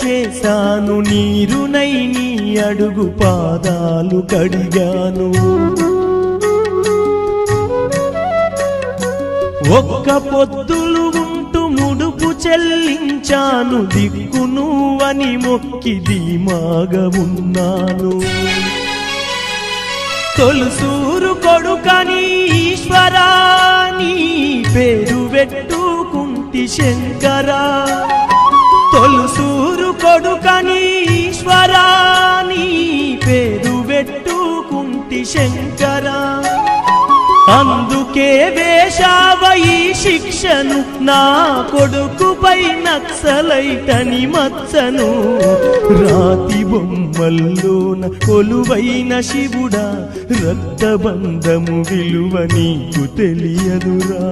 చేశాను, నీరునై నీ అడుగు పాదాలు కడిగాను. ఒక్క పొద్దులు ఉంటూ ముడుపు చెల్లించాను, దిక్కు నువ్వని మొక్కి ధీమాగా ఉన్నాను. తొలుసూరు కొడుకని ఈశ్వరా నీ పేరు పెట్టుకుంటి శంకరా, తొలుసూరు కొడుకని ఈశ్వరా నీ పేరు పెట్టుకుంటి శంకరా. అందుకే వేశావయి శిక్షను, నా కొడుకుపై నక్సలైటని మచ్చను. రాతి బొమ్మల్లోన కొలువైన శివుడా, రక్తబంధము విలువ నీకు తెలియదురా.